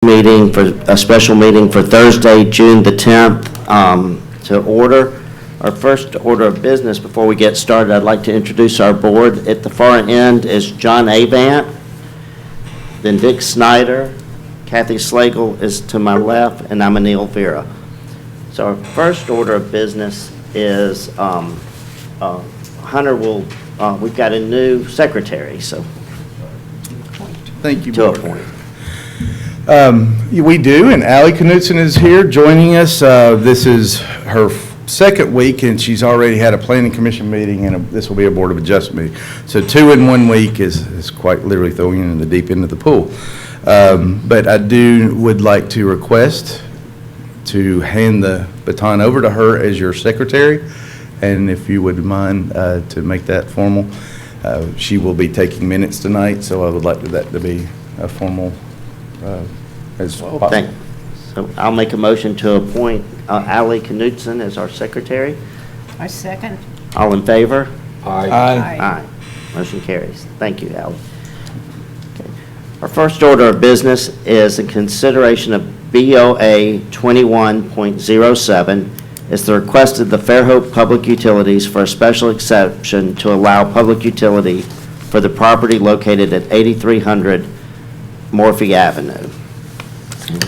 meeting for a special meeting for Thursday, June the 10th, to order. Our first order of business before we get started, I'd like to introduce our board. At the far end is John Avant, then Dick Snyder, Kathy Slagle is to my left, and I'm Anil Vera. So our first order of business is Hunter will, we've got a new secretary, so Thank you, to Board. appoint. We do, and Allie Knutson is here joining us. This is her second week, and she's already had a planning commission meeting, and this will be a board of adjustment meeting. So 2 in 1 week is quite literally throwing you in the deep end of the pool. But I would like to request to hand the baton over to her as your secretary, and if you would mind to make that formal. She will be taking minutes tonight, so I would like that to be a formal as possible. So I'll make a motion to appoint Allie Knutson as our secretary. I second. All in favor? Aye. Aye. Motion carries. Thank you, Allie. Okay. Our first order of business is a consideration of BOA 21.07. It's the request of the Fairhope Public Utilities for a special exception to allow public utility for the property located at 8300 Morphy Avenue.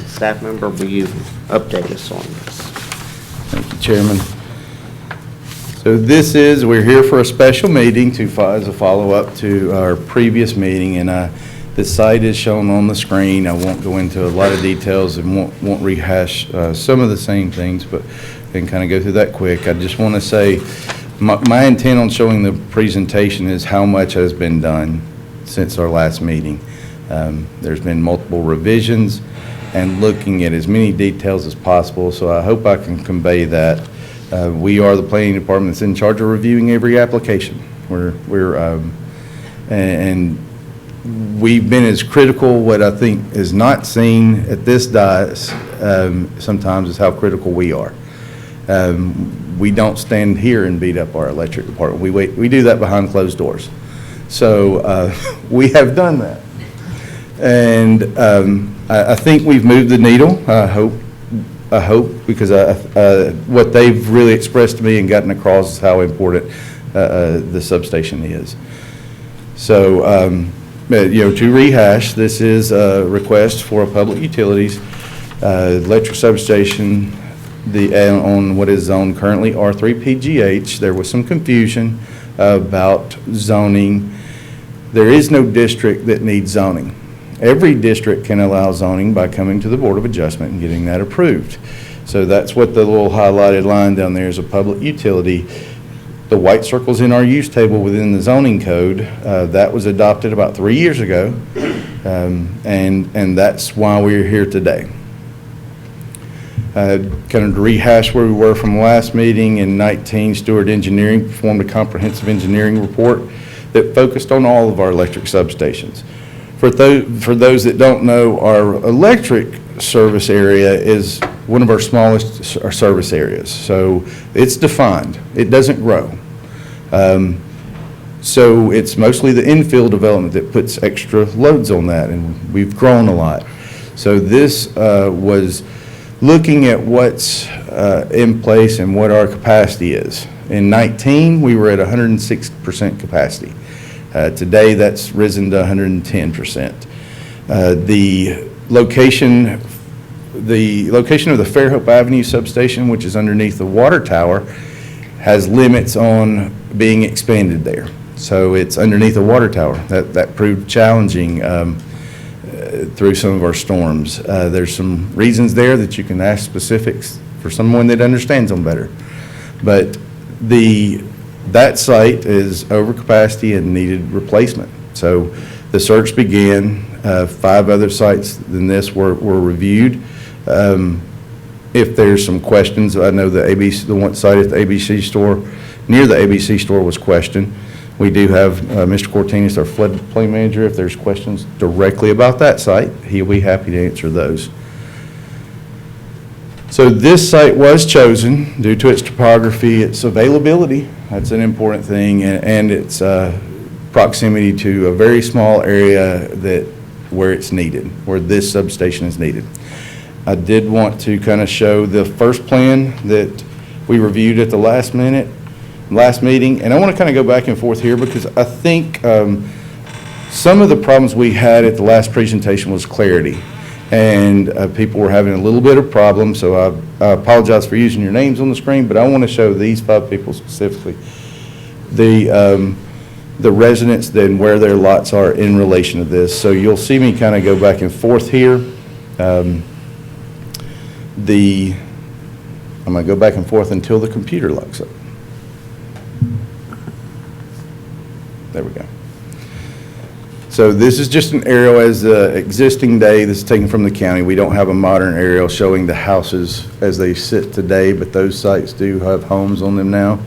Staff member, will you update us on this? Thank you, Chairman. So we're here for a special meeting as a follow-up to our previous meeting, and the site is shown on the screen. I won't go into a lot of details and won't rehash some of the same things, but and kind of go through that quick. I just want to say my intent on showing the presentation is how much has been done since our last meeting. There's been multiple revisions and looking at as many details as possible, so I hope I can convey that. We are the planning department that's in charge of reviewing every application. And we've been as critical. What I think is not seen at this dais sometimes is how critical we are. We don't stand here and beat up our electric department. We do that behind closed doors. So we have done that. And I think we've moved the needle. I hope, because what they've really expressed to me and gotten across is how important the substation is. So, to rehash, this is a request for a public utilities electric substation on what is zoned currently R3 PGH. There was some confusion about zoning. There is no district that needs zoning. Every district can allow zoning by coming to the Board of Adjustment and getting that approved. So that's what the little highlighted line down there is, a public utility. The white circle's in our use table within the zoning code. That was adopted about 3 years ago, and that's why we're here today. Kind of to rehash where we were from last meeting, in 19, Stewart Engineering performed a comprehensive engineering report that focused on all of our electric substations. For those that don't know, our electric service area is one of our smallest service areas. So it's defined. It doesn't grow. So it's mostly the infill development that puts extra loads on that, and we've grown a lot. So this was looking at what's in place and what our capacity is. In 19, we were at 106% capacity. Today, that's risen to 110%. The location of the Fairhope Avenue substation, which is underneath the water tower, has limits on being expanded there. So it's underneath the water tower. That proved challenging through some of our storms. There's some reasons there that you can ask specifics for someone that understands them better. But that site is over capacity and needed replacement. So the search began. 5 other sites than this were reviewed. If there's some questions, I know the one site at the ABC store, near the ABC store, was questioned. We do have Mr. Cortinas, our floodplain manager. If there's questions directly about that site, he'll be happy to answer those. So this site was chosen due to its topography, its availability. That's an important thing, and its proximity to a very small area that where it's needed, where this substation is needed. I did want to kind of show the first plan that we reviewed at the last meeting, and I want to kind of go back and forth here because I think some of the problems we had at the last presentation was clarity, and people were having a little bit of problem, so I apologize for using your names on the screen, but I want to show these 5 people specifically, the residents, then where their lots are in relation to this. So you'll see me kind of go back and forth here. I'm going to go back and forth until the computer locks up. There we go. So this is just an aerial as the existing day. This is taken from the county. We don't have a modern aerial showing the houses as they sit today, but those sites do have homes on them now.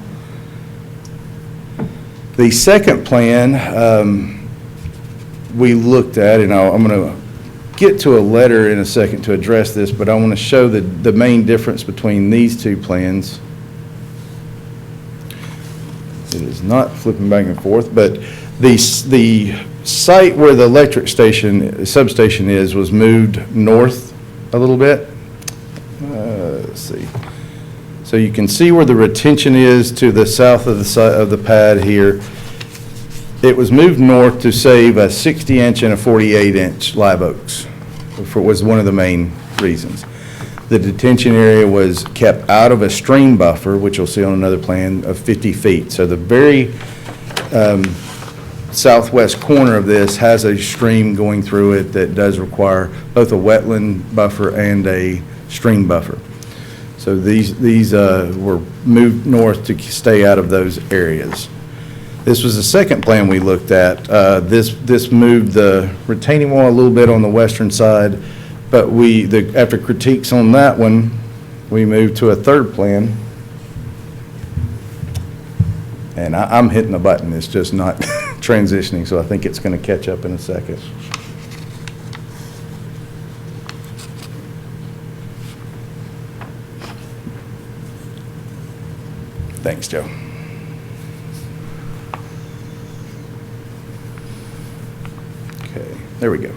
The second plan we looked at, and I'm going to get to a letter in a second to address this, but I want to show the main difference between these two plans. It is not flipping back and forth, but the site where the electric substation was moved north a little bit. Let's see. So you can see where the retention is to the south of the pad here. It was moved north to save a 60-inch and a 48-inch live oaks, was one of the main reasons. The detention area was kept out of a stream buffer, which you'll see on another plan, of 50 feet. So the very southwest corner of this has a stream going through it that does require both a wetland buffer and a stream buffer. So these were moved north to stay out of those areas. This was the second plan we looked at. This moved the retaining wall a little bit on the western side, but after critiques on that one, we moved to a third plan. And I'm hitting the button, it's just not transitioning, so I think it's going to catch up in a second. Thanks, Joe. Okay, there we go.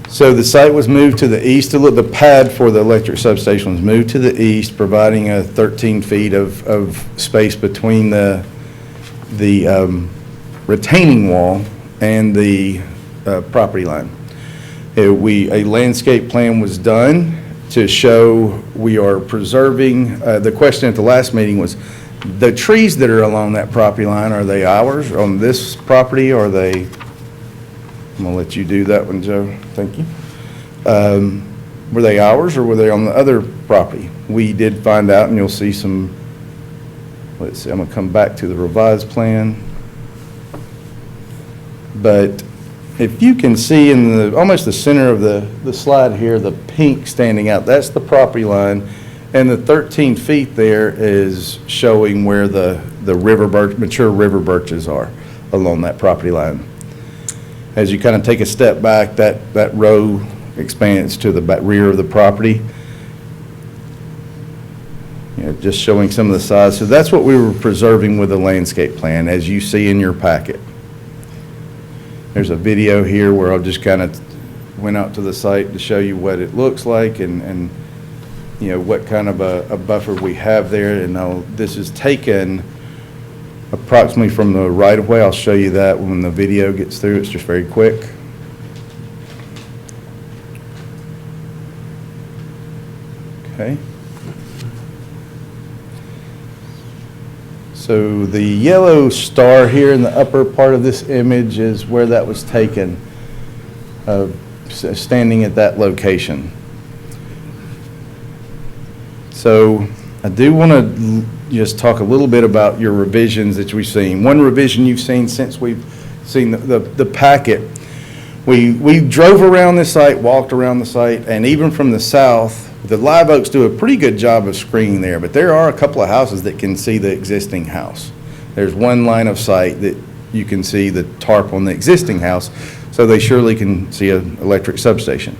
So the site was moved to the east. The pad for the electric substation was moved to the east, providing a 13 feet of space between the retaining wall and the property line. A landscape plan was done to show we are preserving. The question at the last meeting was, the trees that are along that property line, are they ours on this property, or are they? I'm going to let you do that one, Joe. Thank you. Were they ours, or were they on the other property? We did find out, and you'll see some, let's see, I'm going to come back to the revised plan. But if you can see in almost the center of the slide here, the pink standing out, that's the property line. And the 13 feet there is showing where the mature river birches are along that property line. As you kind of take a step back, that row expands to the rear of the property. Just showing some of the size. So that's what we were preserving with the landscape plan, as you see in your packet. There's a video here where I just kind of went out to the site to show you what it looks like and what kind of a buffer we have there. And this is taken approximately from the right-of-way. I'll show you that when the video gets through. It's just very quick. Okay. So the yellow star here in the upper part of this image is where that was taken, standing at that location. So I do want to just talk a little bit about your revisions that we've seen. One revision you've seen since we've seen the packet, we drove around this site, walked around the site, and even from the south, the live oaks do a pretty good job of screening there, but there are a couple of houses that can see the existing house. There's one line of sight that you can see the tarp on the existing house, so they surely can see an electric substation.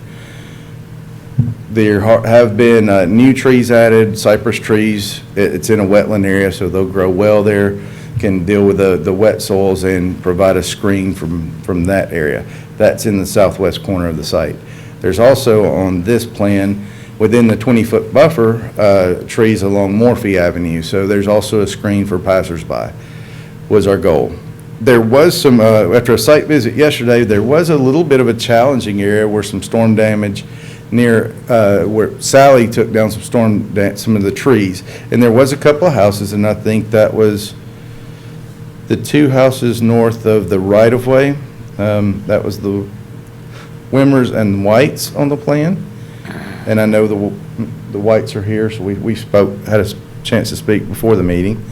There have been new trees added, cypress trees. It's in a wetland area, so they'll grow well there. can deal with the wet soils and provide a screen from that area. That's in the southwest corner of the site. There's also on this plan, within the 20-foot buffer, trees along Morphy Avenue. So there's also a screen for passersby, was our goal. There was some, after a site visit yesterday, there was a little bit of a challenging area where some storm damage near where Sally took down some of the trees. And there was a couple of houses, and I think that was the two houses north of the right-of-way. That was the Wimmers and Whites on the plan. And I know the Whites are here, so we had a chance to speak before the meeting.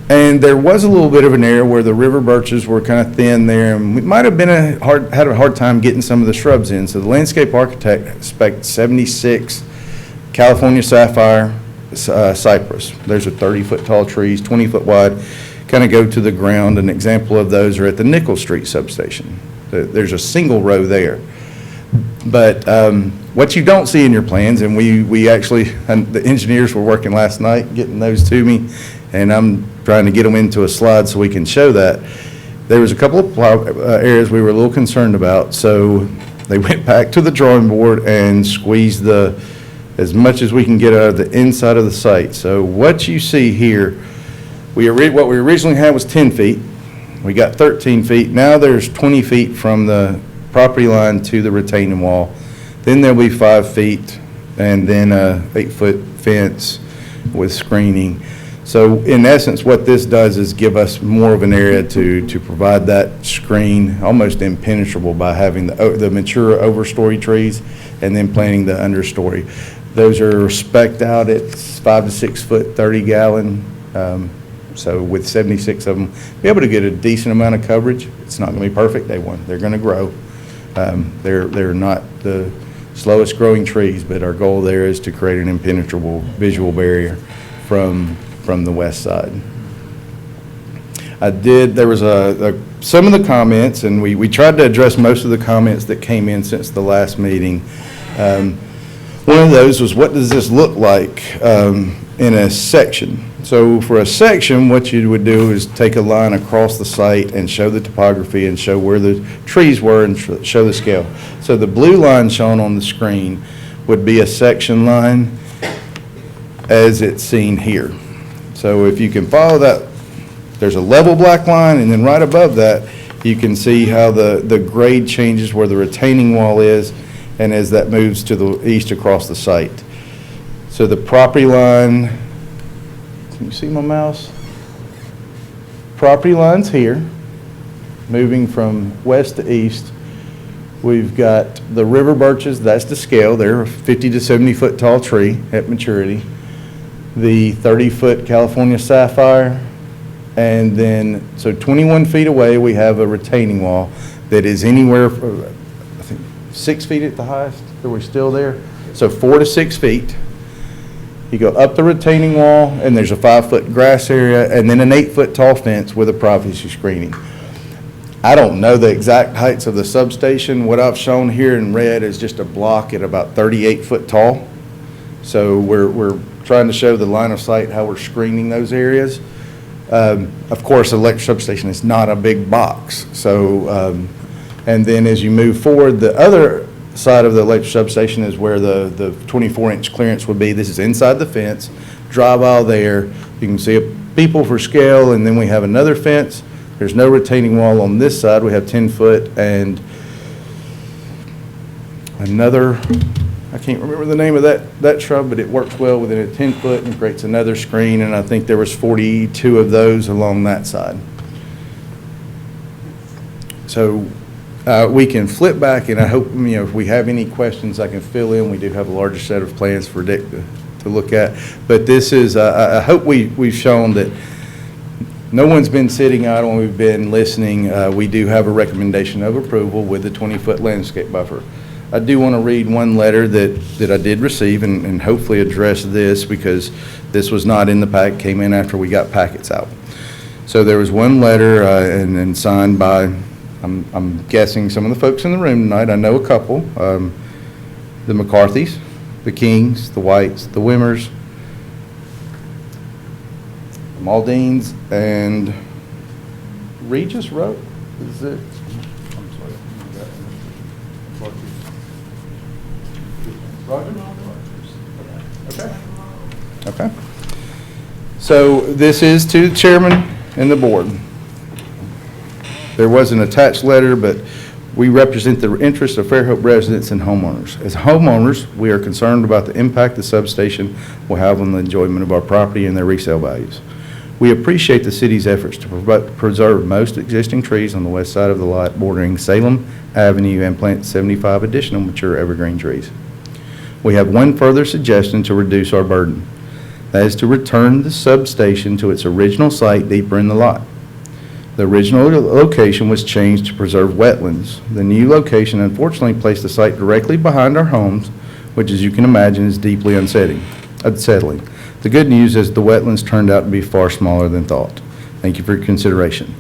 And there was a little bit of an area where the river birches were kind of thin there, and we might have been had a hard time getting some of the shrubs in. So the landscape architect expects 76 California sapphire cypress. Those are 30-foot tall trees, 20-foot wide, kind of go to the ground. An example of those are at the Nichols Street substation. There's a single row there. But what you don't see in your plans, and we actually, and the engineers were working last night getting those to me, and I'm trying to get them into a slide so we can show that. There was a couple of areas we were a little concerned about, so they went back to the drawing board and squeezed as much as we can get out of the inside of the site. So what you see here, what we originally had was 10 feet. We got 13 feet. Now there's 20 feet from the property line to the retaining wall. Then there'll be 5 feet, and then a 8-foot fence with screening. So in essence, what this does is give us more of an area to provide that screen, almost impenetrable, by having the mature overstory trees and then planting the understory. Those are spec'd out at 5 to 6 foot, 30 gallon. So with 76 of them, be able to get a decent amount of coverage. It's not going to be perfect day one. They're going to grow. They're not the slowest growing trees, but our goal there is to create an impenetrable visual barrier from the west side. There was some of the comments, and we tried to address most of the comments that came in since the last meeting. One of those was, what does this look like in a section? So for a section, what you would do is take a line across the site and show the topography and show where the trees were and show the scale. So the blue line shown on the screen would be a section line as it's seen here. So if you can follow that, there's a level black line, and then right above that, you can see how the grade changes where the retaining wall is, and as that moves to the east across the site. So the property line, can you see my mouse? Property line's here, moving from west to east. We've got the river birches, that's the scale. They're a 50 to 70 foot tall tree at maturity. The 30-foot California sapphire, and then, so 21 feet away, we have a retaining wall that is anywhere, I think, 6 feet at the highest. Are we still there? So 4 to 6 feet. You go up the retaining wall, and there's a 5-foot grass area, and then an 8-foot tall fence with a privacy screening. I don't know the exact heights of the substation. What I've shown here in red is just a block at about 38 foot tall. So we're trying to show the line of sight, how we're screening those areas. Of course, the electric substation is not a big box. So, and then as you move forward, the other side of the electric substation is where the 24-inch clearance would be. This is inside the fence, drive aisle there. You can see a people for scale, and then we have another fence. There's no retaining wall on this side. We have 10 foot and another, I can't remember the name of that shrub, but it works well within a 10 foot and creates another screen, and I think there was 42 of those along that side. So we can flip back, and I hope, if we have any questions I can fill in. We do have a larger set of plans for Dick to look at, but this is, I hope we've shown that no one's been sitting idle and we've been listening. We do have a recommendation of approval with the 20-foot landscape buffer. I do want to read one letter that I did receive and hopefully address this, because this was not in the pack, came in after we got packets out. So there was one letter and signed by, I'm guessing some of the folks in the room tonight. I know a couple, the McCarthys, the Kings, the Whites, the Wimmers, Maldine's and Regis Road, is it? I'm sorry. Roger? Okay. Okay. So this is to the chairman and the board. There was an attached letter, but we represent the interests of Fairhope residents and homeowners. As homeowners, we are concerned about the impact the substation will have on the enjoyment of our property and their resale values. We appreciate the city's efforts to preserve most existing trees on the west side of the lot bordering Salem Avenue and plant 75 additional mature evergreen trees. We have one further suggestion to reduce our burden. That is to return the substation to its original site deeper in the lot. The original location was changed to preserve wetlands. The new location unfortunately placed the site directly behind our homes, which, as you can imagine, is deeply unsettling. The good news is the wetlands turned out to be far smaller than thought. Thank you for your consideration.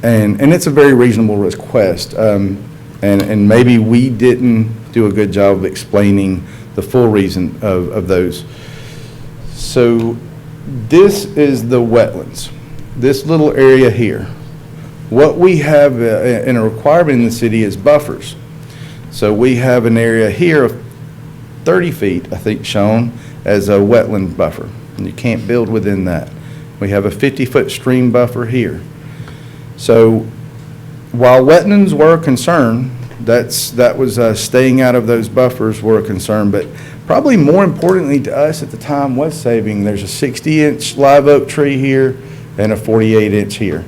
And it's a very reasonable request. And maybe we didn't do a good job of explaining the full reason of those. So this is the wetlands, this little area here. What we have in a requirement in the city is buffers. So we have an area here of 30 feet, I think, shown as a wetland buffer, and you can't build within that. We have a 50-foot stream buffer here. So while wetlands were a concern, that was staying out of those buffers were a concern, but probably more importantly to us at the time was saving. There's a 60-inch live oak tree here and a 48-inch here.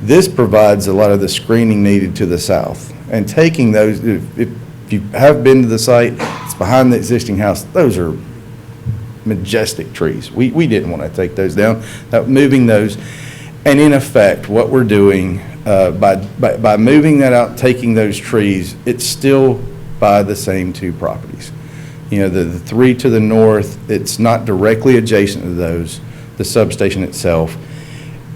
This provides a lot of the screening needed to the south. And taking those, if you have been to the site, it's behind the existing house, those are majestic trees. We didn't want to take those down, moving those. And in effect, what we're doing by moving that out, taking those trees, it's still by the same two properties. You know, the three to the north, it's not directly adjacent to those, the substation itself.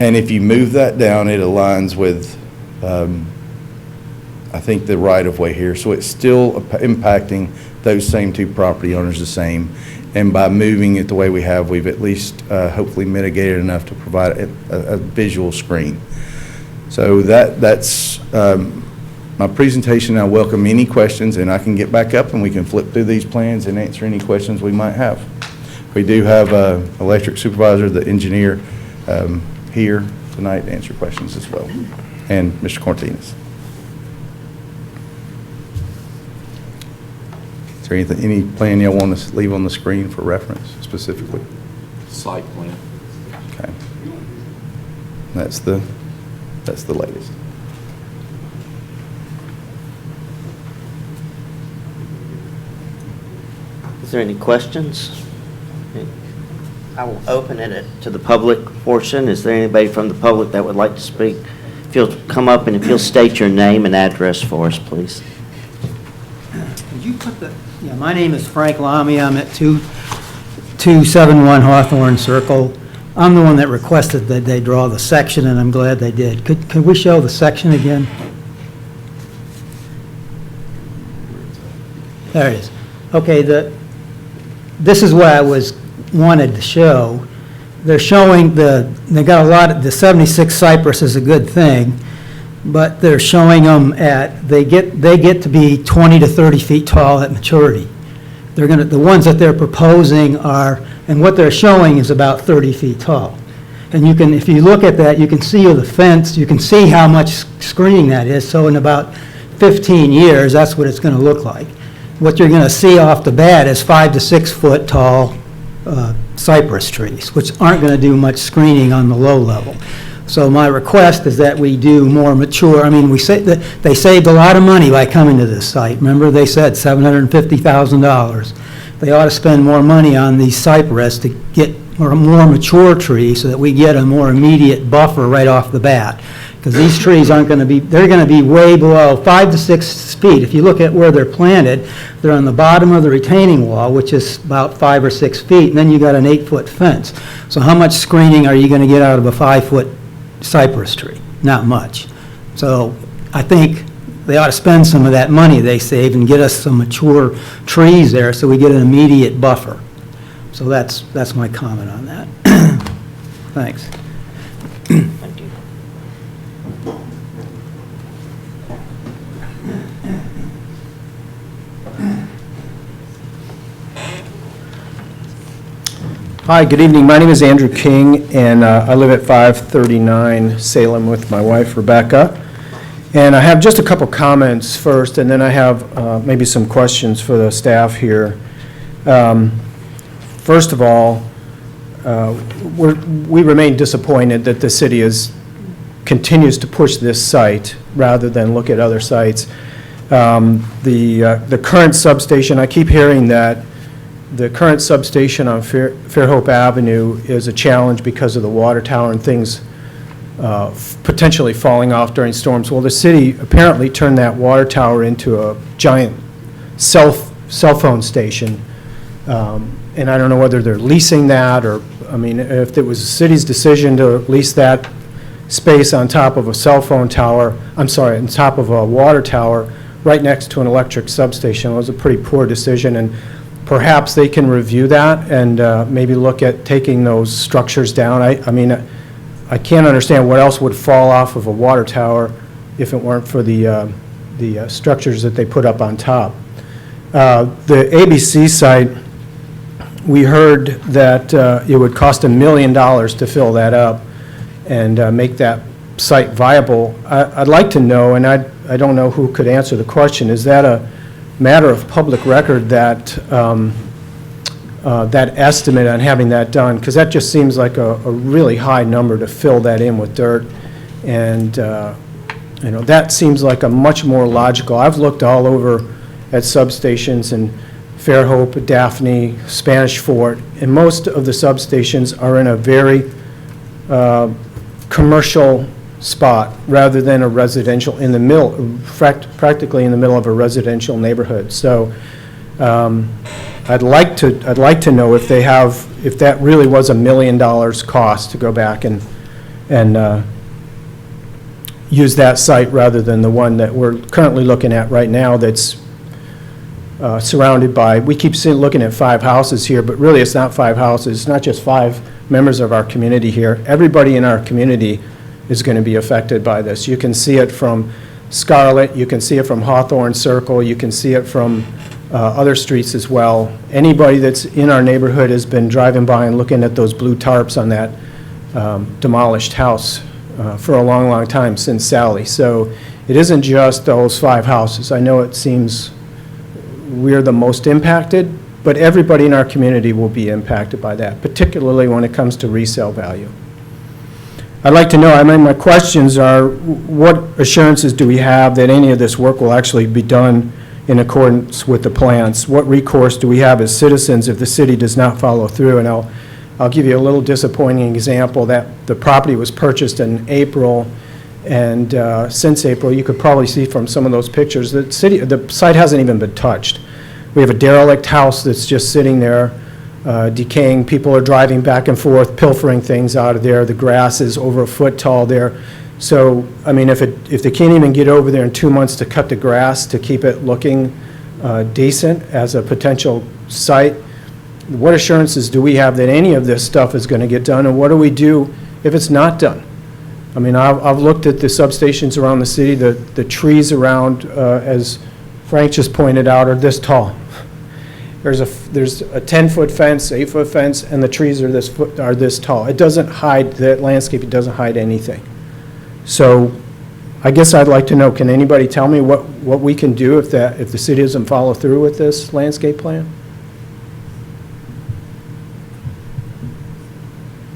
And if you move that down, it aligns with, I think, the right-of-way here. So it's still impacting those same two property owners the same. And by moving it the way we have, we've at least hopefully mitigated enough to provide a visual screen. So that's my presentation. I welcome any questions, and I can get back up and we can flip through these plans and answer any questions we might have. We do have an electric supervisor, the engineer, here tonight to answer questions as well, and Mr. Cortines. Is there anything, any plan y'all want to leave on the screen for reference specifically? Site plan. Okay. That's the latest. Is there any questions? I will open it to the public portion. Is there anybody from the public that would like to speak? If you'll come up and if you'll state your name and address for us, please. Could you put the, yeah, my name is Frank Lamy. I'm at 2271 Hawthorne Circle. I'm the one that requested that they draw the section, and I'm glad they did. Could we show the section again? There it is. Okay, this is what I wanted to show. They're showing they got a lot of, the 76 cypress is a good thing, but they're showing them they get to be 20 to 30 feet tall at maturity. The ones that they're proposing are, and what they're showing is about 30 feet tall. And you can, if you look at that, you can see the fence, you can see how much screening that is. So in about 15 years, that's what it's going to look like. What you're going to see off the bat is 5 to 6 foot tall cypress trees, which aren't going to do much screening on the low level. So my request is that we do more mature. I mean, we say that they saved a lot of money by coming to this site. Remember, they said $750,000. They ought to spend more money on these cypress to get more mature trees so that we get a more immediate buffer right off the bat. Because these trees aren't going to be, they're going to be way below 5 to 6 feet. If you look at where they're planted, they're on the bottom of the retaining wall, which is about 5 or 6 feet, and then you got an 8-foot fence. So how much screening are you going to get out of a 5-foot cypress tree? Not much. So I think they ought to spend some of that money they saved and get us some mature trees there so we get an immediate buffer. So that's my comment on that. Thanks. Thank you. Hi, good evening. My name is Andrew King, and I live at 539 Salem with my wife, Rebecca. And I have just a couple comments first, and then I have maybe some questions for the staff here. First of all, we remain disappointed that the city continues to push this site rather than look at other sites. The current substation, I keep hearing that the current substation on Fairhope Avenue is a challenge because of the water tower and things potentially falling off during storms. Well, the city apparently turned that water tower into a giant cell phone station. And I don't know whether they're leasing that or, I mean, if it was the city's decision to lease that space on top of a cell phone tower, I'm sorry, on top of a water tower right next to an electric substation, it was a pretty poor decision. And perhaps they can review that and maybe look at taking those structures down. I mean, I can't understand what else would fall off of a water tower if it weren't for the structures that they put up on top. The ABC site, we heard that it would cost $1 million to fill that up and make that site viable. I'd like to know, and I don't know who could answer the question, is that a matter of public record that that estimate on having that done? Because that just seems like a really high number to fill that in with dirt. And you know, that seems like a much more logical. I've looked all over at substations in Fairhope, Daphne, Spanish Fort, and most of the substations are in a very commercial spot rather than a residential in the middle, practically in the middle of a residential neighborhood. So I'd like to know if they have, if that really was $1 million cost to go back and use that site rather than the one that we're currently looking at right now that's surrounded by, we keep looking at 5 houses here, but really it's not 5 houses. It's not just 5 members of our community here. Everybody in our community is going to be affected by this. You can see it from Scarlet, you can see it from Hawthorne Circle, you can see it from other streets as well. Anybody that's in our neighborhood has been driving by and looking at those blue tarps on that demolished house for a long, long time since Sally. So it isn't just those 5 houses. I know it seems we're the most impacted, but everybody in our community will be impacted by that, particularly when it comes to resale value. I'd like to know, I mean, my questions are, what assurances do we have that any of this work will actually be done in accordance with the plans? What recourse do we have as citizens if the city does not follow through? And I'll give you a little disappointing example that the property was purchased in April, and since April, you could probably see from some of those pictures, the site hasn't even been touched. We have a derelict house that's just sitting there, decaying. People are driving back and forth, pilfering things out of there. The grass is over a foot tall there. So, I mean, if they can't even get over there in 2 months to cut the grass to keep it looking decent as a potential site, what assurances do we have that any of this stuff is going to get done, and what do we do if it's not done? I mean, I've looked at the substations around the city. The trees around, as Frank just pointed out, are this tall. There's a 10-foot fence, 8-foot fence, and the trees are this tall. It doesn't hide that landscape. It doesn't hide anything. So, I guess I'd like to know, can anybody tell me what we can do if the city doesn't follow through with this landscape plan?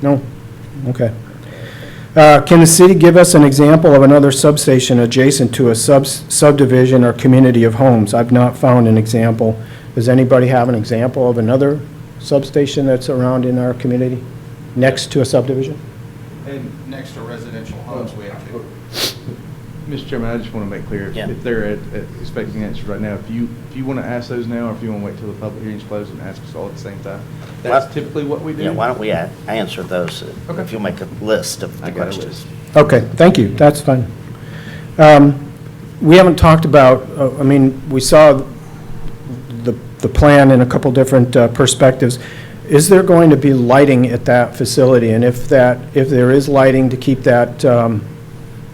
No? Okay. Can the city give us an example of another substation adjacent to a subdivision or community of homes? I've not found an example. Does anybody have an example of another substation that's around in our community next to a subdivision? And next to residential homes, we have to. Mr. Chairman, I just want to make clear, Yeah. if they're expecting answers right now, if you want to ask those now, or if you want to wait till the public hearing's closed and ask us all at the same time, that's Well, typically what we do. Yeah, why don't we answer those, Okay. if you'll make a list of the I got a questions. list. Okay, thank you, that's fine. We haven't talked about, I mean, we saw the plan in a couple different perspectives. Is there going to be lighting at that facility? And if there is lighting to keep that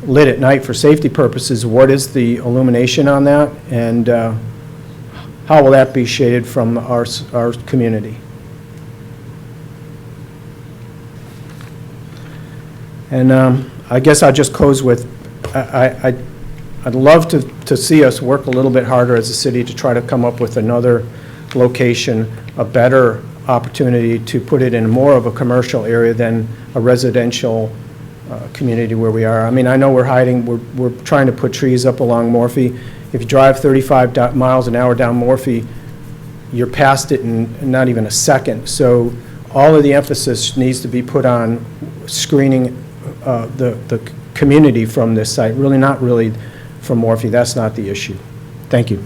lit at night for safety purposes, what is the illumination on that? And how will that be shaded from our community? And I guess I'll just close with, I'd love to see us work a little bit harder as a city to try to come up with another location, a better opportunity to put it in more of a commercial area than a residential community where we are. I mean, I know we're trying to put trees up along Morphe. If you drive 35 miles an hour down Morphe, you're past it in not even a second. So all of the emphasis needs to be put on screening the community from this site, really not really from Morphe. That's not the issue. Thank you.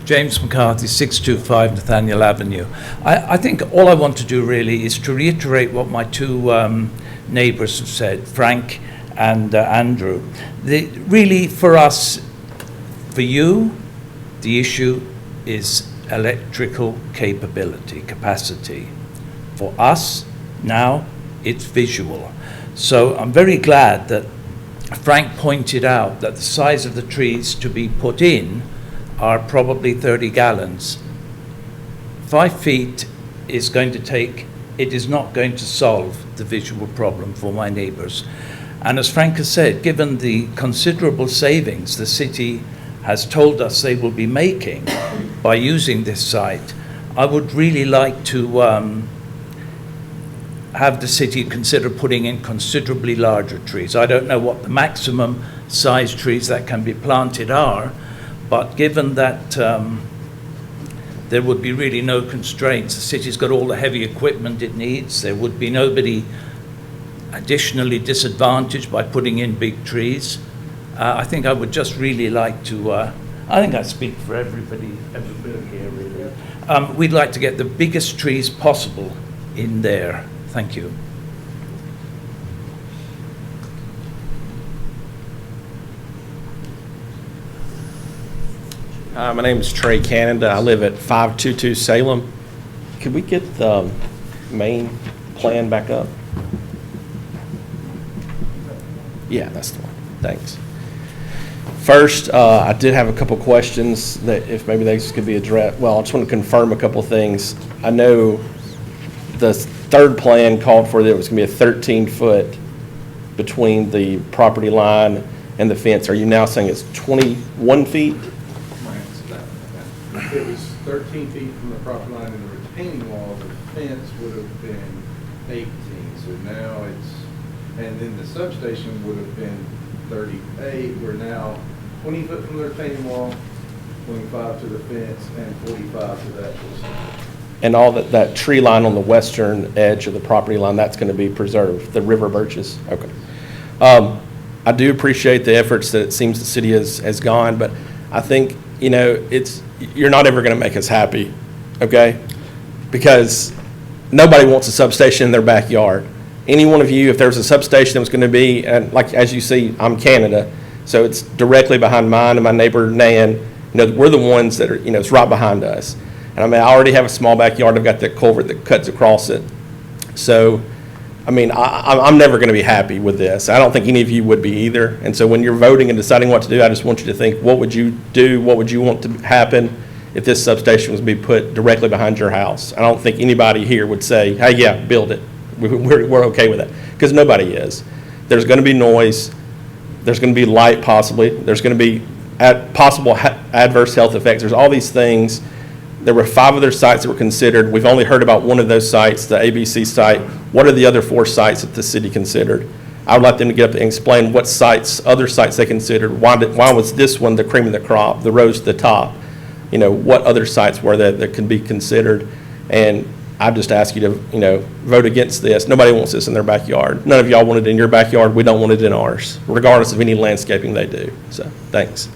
James McCarthy, 625 Nathaniel Avenue. I think all I want to do really is to reiterate what my two neighbors have said, Frank and Andrew. Really, for us, for you, the issue is electrical capacity. For us, now, it's visual. So I'm very glad that Frank pointed out that the size of the trees to be put in are probably 30 gallons. 5 feet is going to take, it is not going to solve the visual problem for my neighbors. And as Frank has said, given the considerable savings the city has told us they will be making by using this site, I would really like to have the city consider putting in considerably larger trees. I don't know what the maximum size trees that can be planted are, but given that there would be really no constraints, the city's got all the heavy equipment it needs, there would be nobody additionally disadvantaged by putting in big trees. I think I would just really like to, I think I speak for everybody here really. We'd like to get the biggest trees possible in there. Thank you. My name is Trey Canada. I live at 522 Salem. Could we get the main plan back up? Yeah, that's the one. Thanks. First, I did have a couple questions that if maybe these could be addressed. Well, I just want to confirm a couple things. I know the third plan called for that it was going to be a 13-foot between the property line and the fence. Are you now saying it's 21 feet? It was 13 feet from the property line and the retaining wall, the fence would have been 18. So now it's, and then the substation would have been 38. We're now 20 foot from the retaining wall, 25 to the fence, and 45 to the actual site. And all that tree line on the western edge of the property line, that's going to be preserved, the river birches? Okay. I do appreciate the efforts that it seems the city has gone, but I think, you know, you're not ever going to make us happy, okay? Because nobody wants a substation in their backyard. Any one of you, if there was a substation that was going to be, and like as you see, I'm Canada, so it's directly behind mine and my neighbor Nan. You know, we're the ones that are, you know, it's right behind us. And I mean, I already have a small backyard. I've got that culvert that cuts across it. So, I mean, I'm never going to be happy with this. I don't think any of you would be either. And so when you're voting and deciding what to do, I just want you to think, what would you do? What would you want to happen if this substation was to be put directly behind your house? I don't think anybody here would say, hey, yeah, build it. We're okay with that, because nobody is. There's going to be noise. There's going to be light possibly. There's going to be possible adverse health effects. There's all these things. There were 5 other sites that were considered. We've only heard about one of those sites, the ABC site. What are the other 4 sites that the city considered? I would like them to get up and explain what sites, other sites they considered. Why was this one the cream of the crop, the rose to the top? You know, what other sites were that could be considered? And I just ask you to, you know, vote against this. Nobody wants this in their backyard. None of y'all want it in your backyard. We don't want it in ours, regardless of any landscaping they do. So, thanks.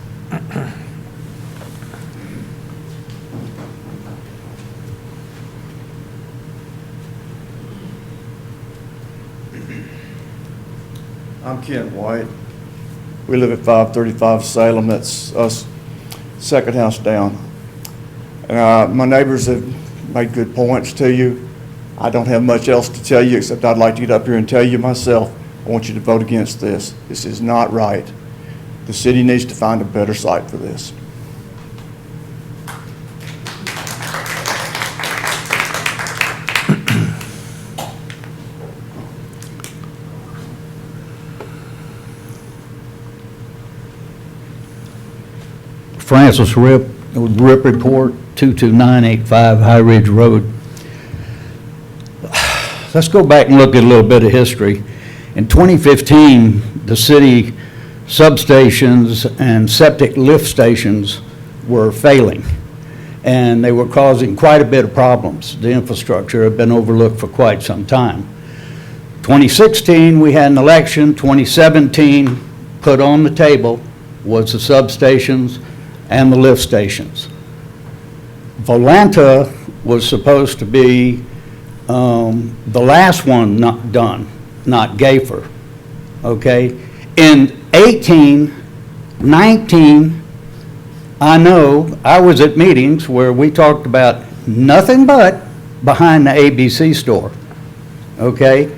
I'm Kent White. We live at 535 Salem. That's us second house down. My neighbors have made good points to you. I don't have much else to tell you, except I'd like to get up here and tell you myself, I want you to vote against this. This is not right. The city needs to find a better site for this. Francis Rip Report, 22985 High Ridge Road. Let's go back and look at a little bit of history. In 2015, the city substations and septic lift stations were failing, and they were causing quite a bit of problems. The infrastructure had been overlooked for quite some time. 2016, we had an election. 2017, put on the table was the substations and the lift stations. Volanta was supposed to be the last one not done, not Gayfer, okay? In 18, 19, I know, I was at meetings where we talked about nothing but behind the ABC store, okay?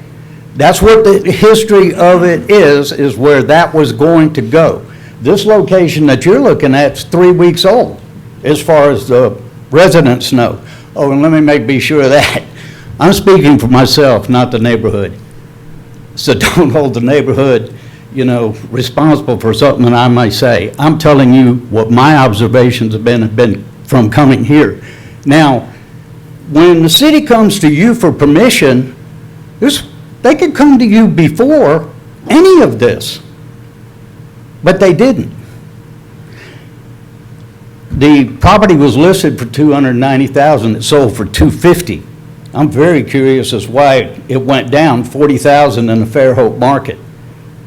That's what the history of it is where that was going to go. This location that you're looking at is 3 weeks old, as far as the residents know. Oh, and let me be sure of that. I'm speaking for myself, not the neighborhood. So don't hold the neighborhood, responsible for something that I may say. I'm telling you what my observations have been from coming here. Now, when the city comes to you for permission, they could come to you before any of this. But they didn't. The property was listed for $290,000. It sold for $250,000. I'm very curious as why it went down $40,000 in the Fairhope market.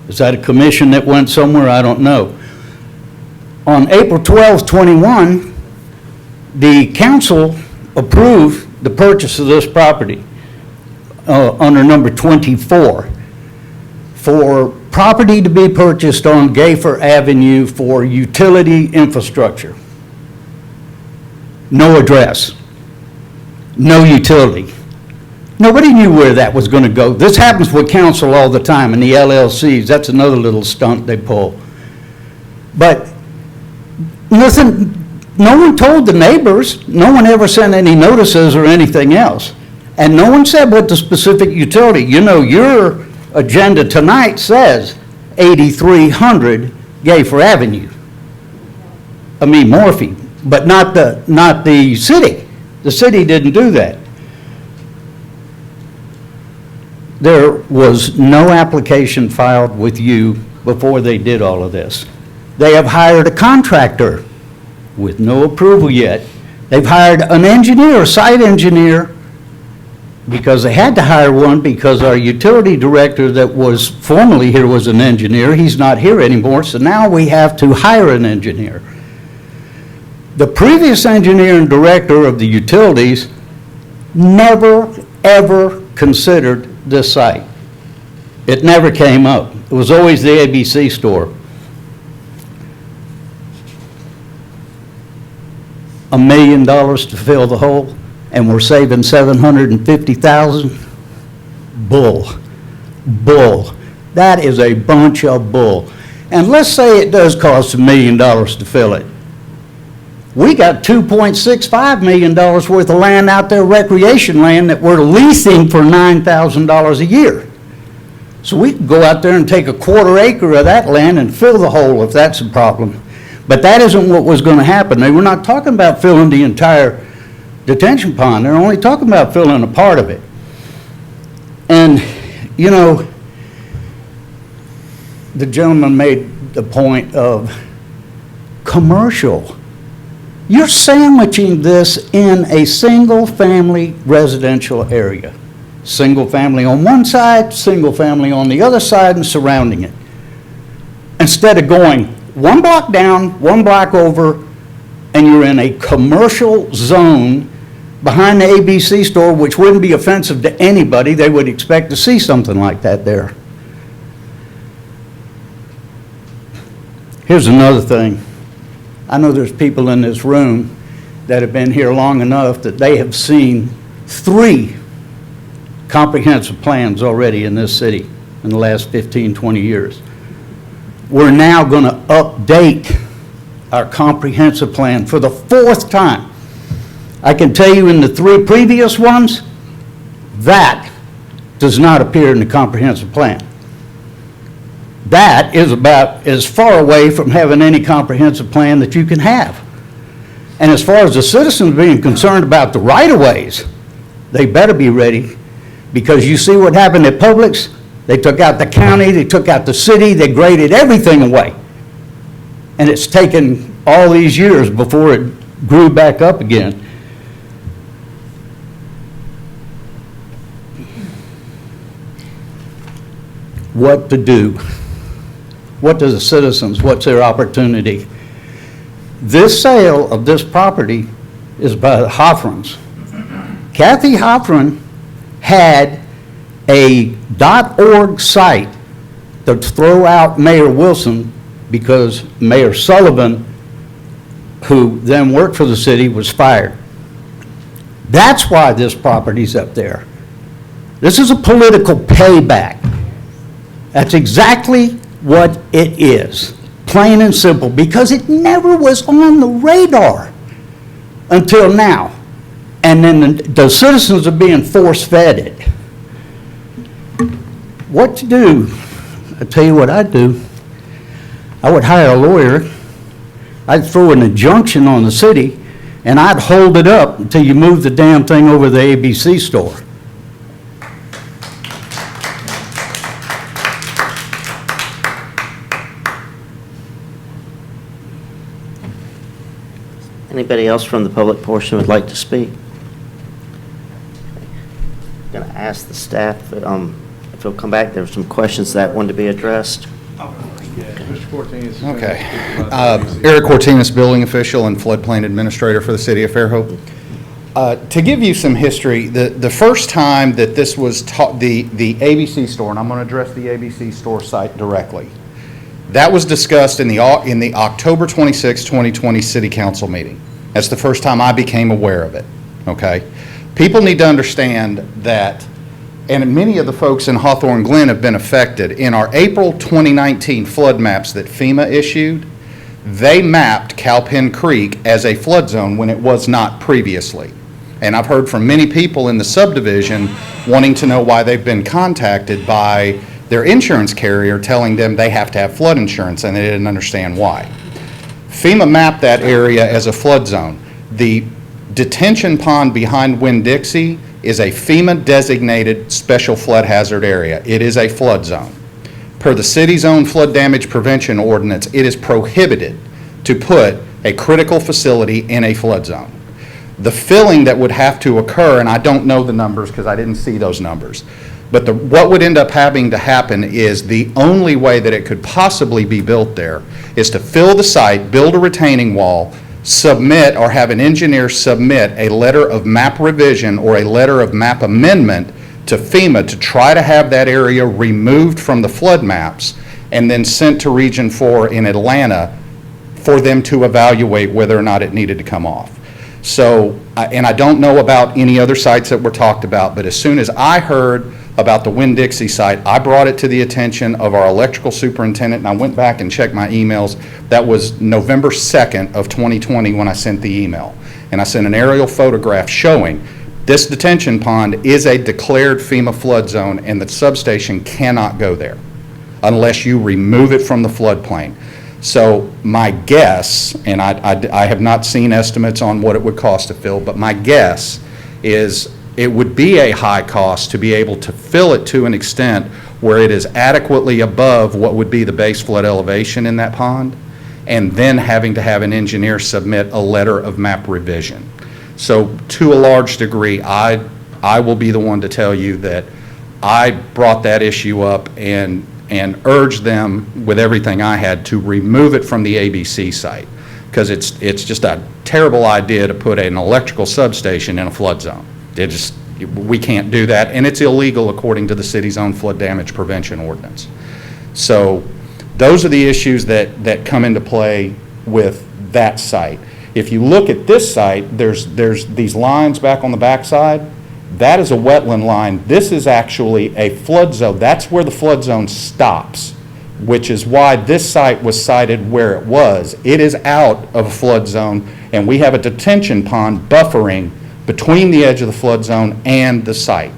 Is that a commission that went somewhere? I don't know. On April 12, 21, the council approved the purchase of this property under number 24 for property to be purchased on Gayfer Avenue for utility infrastructure. No address, no utility. Nobody knew where that was going to go. This happens with council all the time, and the LLCs, that's another little stunt they pull. But nothing, no one told the neighbors, no one ever sent any notices or anything else. And no one said what the specific utility, your agenda tonight says 8300 Gayfer Avenue. Morphe, but not the city. The city didn't do that. There was no application filed with you before they did all of this. They have hired a contractor with no approval yet. They've hired an engineer, a site engineer, because they had to hire one because our utility director that was formerly here was an engineer. He's not here anymore, so now we have to hire an engineer. The previous engineer and director of the utilities never, ever considered this site. It never came up. It was always the ABC store. $1 million to fill the hole, and we're saving $750,000? Bull. Bull. That is a bunch of bull. And let's say it does cost $1 million to fill it. We got $2.65 million worth of land out there, recreation land, that we're leasing for $9,000 a year. So we can go out there and take a quarter acre of that land and fill the hole if that's a problem. But that isn't what was going to happen. They were not talking about filling the entire detention pond. They're only talking about filling a part of it. And, the gentleman made the point of commercial. You're sandwiching this in a single-family residential area. Single family on one side, single family on the other side, and surrounding it. Instead of going one block down, one block over, and you're in a commercial zone behind the ABC store, which wouldn't be offensive to anybody. They would expect to see something like that there. Here's another thing. I know there's people in this room that have been here long enough that they have seen 3 comprehensive plans already in this city in the last 15, 20 years. We're now going to update our comprehensive plan for the 4th time. I can tell you in the 3 previous ones, that does not appear in the comprehensive plan. That is about as far away from having any comprehensive plan that you can have. And as far as the citizens being concerned about the right-of-ways, they better be ready, because you see what happened at Publix? They took out the county, they took out the city, they graded everything away. And it's taken all these years before it grew back up again. What to do? What do the citizens, what's their opportunity? This sale of this property is by the Hoffrans. Kathy Hoffran had a .org site to throw out Mayor Wilson because Mayor Sullivan, who then worked for the city, was fired. That's why this property's up there. This is a political payback. That's exactly what it is, plain and simple, because it never was on the radar until now. And then the citizens are being force-fed it. What to do? I'll tell you what I'd do. I would hire a lawyer, I'd throw an injunction on the city, and I'd hold it up until you move the damn thing over the ABC store. Anybody else from the public portion would like to speak? I'm going to ask the staff if they'll come back. There were some questions that wanted to be addressed. Mr. Cortines is gonna Okay. speak about the ABC. Eric Cortines, building official and floodplain administrator for the city of Fairhope. To give you some history, the first time that this was taught, the ABC store, and I'm going to address the ABC store site directly, that was discussed in the October 26, 2020 city council meeting. That's the first time I became aware of it, okay? People need to understand that, and many of the folks in Hawthorne Glen have been affected. In our April 2019 flood maps that FEMA issued, they mapped Cowpen Creek as a flood zone when it was not previously. And I've heard from many people in the subdivision wanting to know why they've been contacted by their insurance carrier telling them they have to have flood insurance, and they didn't understand why. FEMA mapped that area as a flood zone. The detention pond behind Winn-Dixie is a FEMA-designated special flood hazard area. It is a flood zone. Per the city's own flood damage prevention ordinance, it is prohibited to put a critical facility in a flood zone. The filling that would have to occur, and I don't know the numbers because I didn't see those numbers, but what would end up having to happen is the only way that it could possibly be built there is to fill the site, build a retaining wall, submit or have an engineer submit a letter of map revision or a letter of map amendment to FEMA to try to have that area removed from the flood maps and then sent to Region 4 in Atlanta for them to evaluate whether or not it needed to come off. So, and I don't know about any other sites that were talked about, but as soon as I heard about the Winn-Dixie site, I brought it to the attention of our electrical superintendent, and I went back and checked my emails. That was November 2nd of 2020 when I sent the email. And I sent an aerial photograph showing this detention pond is a declared FEMA flood zone, and the substation cannot go there unless you remove it from the floodplain. So my guess, and I have not seen estimates on what it would cost to fill, but my guess is it would be a high cost to be able to fill it to an extent where it is adequately above what would be the base flood elevation in that pond, and then having to have an engineer submit a letter of map revision. So to a large degree, I will be the one to tell you that I brought that issue up and urged them with everything I had to remove it from the ABC site, because it's just a terrible idea to put an electrical substation in a flood zone. We can't do that, and it's illegal according to the city's own flood damage prevention ordinance. So those are the issues that come into play with that site. If you look at this site, there's these lines back on the backside. That is a wetland line. This is actually a flood zone. That's where the flood zone stops, which is why this site was sited where it was. It is out of a flood zone, and we have a detention pond buffering between the edge of the flood zone and the site.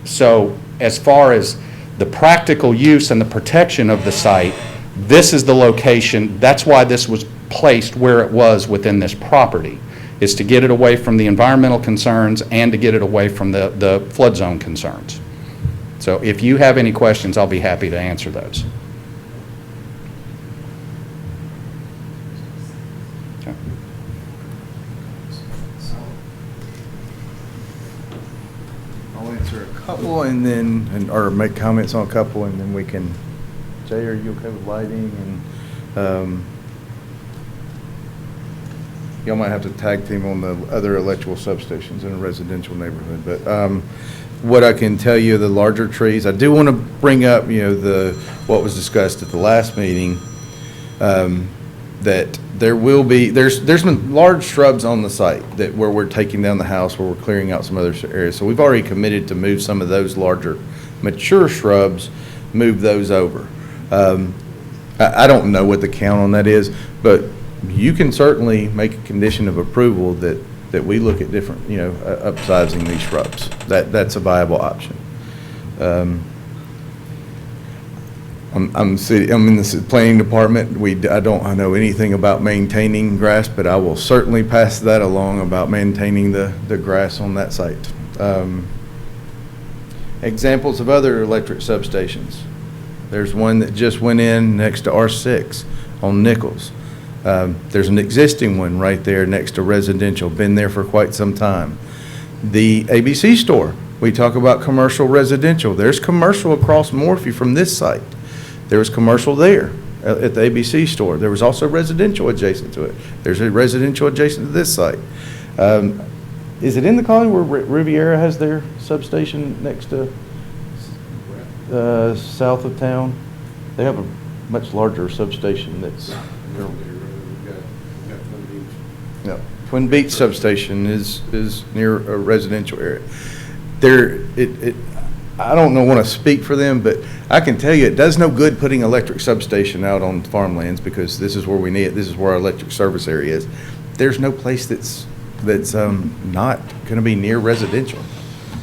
So as far as the practical use and the protection of the site, this is the location. That's why this was placed where it was within this property, is to get it away from the environmental concerns and to get it away from the flood zone concerns. So if you have any questions, I'll be happy to answer those. Okay. I'll answer a couple and then, or make comments on a couple, and then we can, Jay, are you okay with lighting? And y'all might have to tag team on the other electrical substations in a residential neighborhood. But what I can tell you, the larger trees, I do want to bring up, what was discussed at the last meeting, that there will be, there's been large shrubs on the site that where we're taking down the house, where we're clearing out some other areas. So we've already committed to move some of those larger mature shrubs, move those over. I don't know what the count on that is, but you can certainly make a condition of approval that we look at different, upsizing these shrubs. That's a viable option. I'm in the planning department. I don't know anything about maintaining grass, but I will certainly pass that along about maintaining the grass on that site. Examples of other electric substations. There's one that just went in next to R6 on Nichols. There's an existing one right there next to residential, been there for quite some time. The ABC store, we talk about commercial residential. There's commercial across Morphe from this site. There was commercial there at the ABC store. There was also residential adjacent to it. There's a residential adjacent to this site. Is it in the colony where Riviera has their substation next to south of town? They have a much larger substation that's... No, Twin Beach substation is near a residential area. I don't want to speak for them, but I can tell you it does no good putting electric substation out on farmlands, because this is where we need it. This is where our electric service area is. There's no place that's not going to be near residential.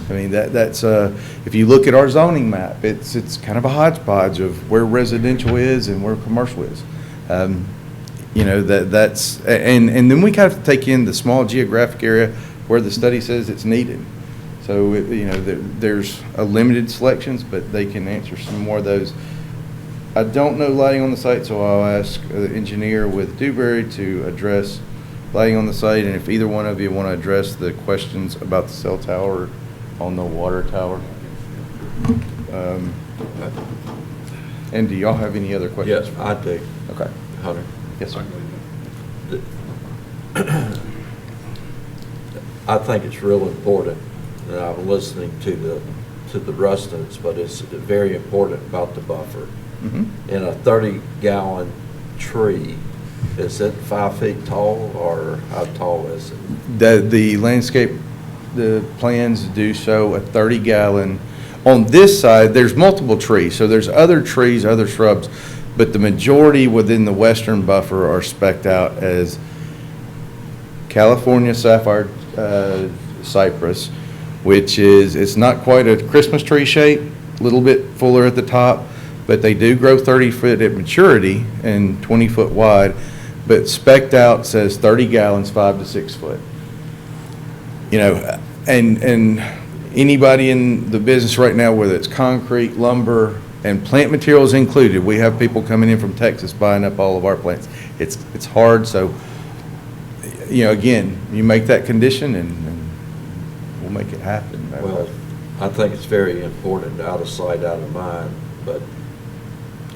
I mean, that's if you look at our zoning map, it's kind of a hodgepodge of where residential is and where commercial is. That's and then we kind of take in the small geographic area where the study says it's needed. So, there's a limited selections, but they can answer some more of those. I don't know lighting on the site, so I'll ask the engineer with Dewberry to address lighting on the site, and if either one of you want to address the questions about the cell tower on the water tower. And do y'all have any other questions? Yes, I do. Okay. Hunter. Yes, sir. I think it's real important, and I'm listening to the Rustins, but it's very important about the buffer. Mm-hmm. In a 30-gallon tree, is it 5 feet tall, or how tall is it? The landscape, the plans do show a 30-gallon. On this side, there's multiple trees, so there's other trees, other shrubs, but the majority within the western buffer are spec'd out as California sapphire cypress, which it's not quite a Christmas tree shape, a little bit fuller at the top, but they do grow 30 foot at maturity and 20 foot wide, but spec'd out says 30 gallons, 5 to 6 foot. And anybody in the business right now, whether it's concrete, lumber, and plant materials included, we have people coming in from Texas buying up all of our plants. It's hard, so, again, you make that condition and we'll make it happen. Well, I think it's very important, out of sight, out of mind, but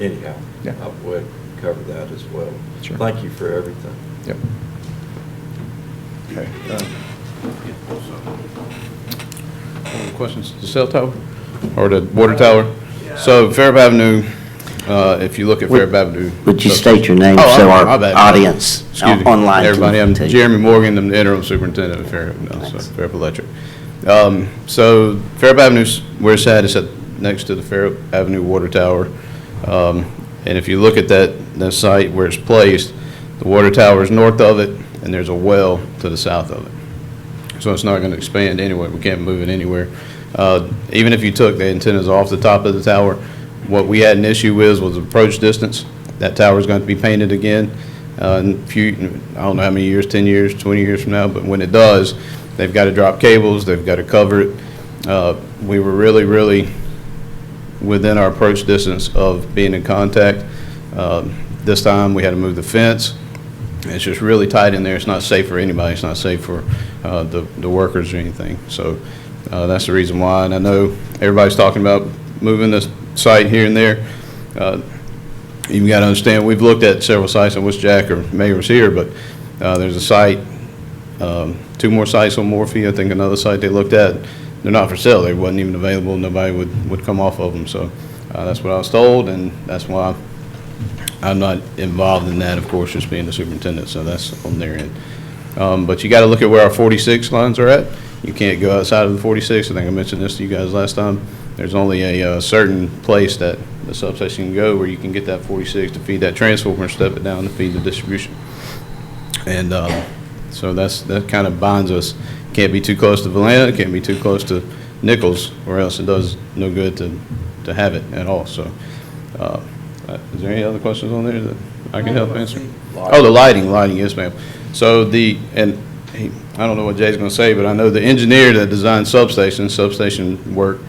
anyhow, Yeah. I would cover that as well. Sure. Thank you for everything. Yep. Okay. Questions? The cell tower or the water tower? So Fairhope Avenue, If you look at Fair Avenue. Would you state your name Oh, so my our bad. audience Excuse me, online can everybody, I'm tell you? Jeremy Morgan, I'm the interim superintendent of Fair Electric. So Fair Avenue's where it's at, it's next to the Fair Avenue Water Tower. And if you look at that site where it's placed, the water tower is north of it, and there's a well to the south of it. So it's not going to expand anyway. We can't move it anywhere. Even if you took the antennas off the top of the tower, what we had an issue with was approach distance. That tower is going to be painted again in a few, I don't know how many years, 10 years, 20 years from now, but when it does, they've got to drop cables, they've got to cover it. We were really within our approach distance of being in contact. This time, we had to move the fence. It's just really tight in there. It's not safe for anybody. It's not safe for the workers or anything. So that's the reason why. And I know everybody's talking about moving this site here and there. You've got to understand, we've looked at several sites. I wish Jack or Mayor was here, but there's a site, 2 more sites on Morphe. I think another site they looked at. They're not for sale. They wasn't even available. Nobody would come off of them. So that's what I was told, and that's why I'm not involved in that, of course, just being the superintendent, so that's on their end. But you got to look at where our 46 lines are at. You can't go outside of the 46. I think I mentioned this to you guys last time. There's only a certain place that the substation can go where you can get that 46 to feed that transformer and step it down to feed the distribution. And so that kind of binds us. Can't be too close to Valana, can't be too close to Nichols, or else it does no good to have it at all. So. Is there any other questions on there that I can help answer? Oh, the lighting, yes, ma'am. So I don't know what Jay's going to say, but I know the engineer that designed substation work,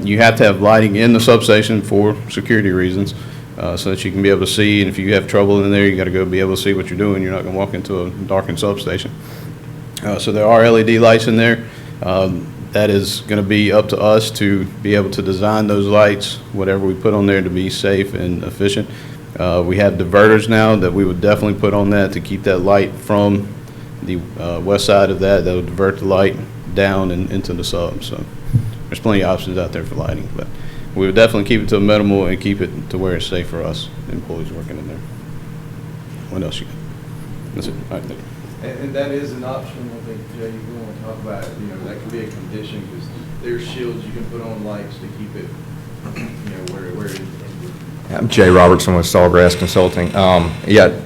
you have to have lighting in the substation for security reasons, so that you can be able to see, and if you have trouble in there, you got to go be able to see what you're doing. You're not going to walk into a darkened substation. So there are LED lights in there. That is going to be up to us to be able to design those lights, whatever we put on there, to be safe and efficient. We have diverters now that we would definitely put on that to keep that light from the west side of that. That would divert the light down and into the sub. So there's plenty of options out there for lighting, but we would definitely keep it to a minimal and keep it to where it's safe for us, employees working in there. What else you got? That's it. All right, thank you. And that is an option, I think, Jay, you want to talk about, that could be a condition, because there's shields you can put on lights to keep it, where it is. I'm Jay Robertson with Sawgrass Consulting. Yeah,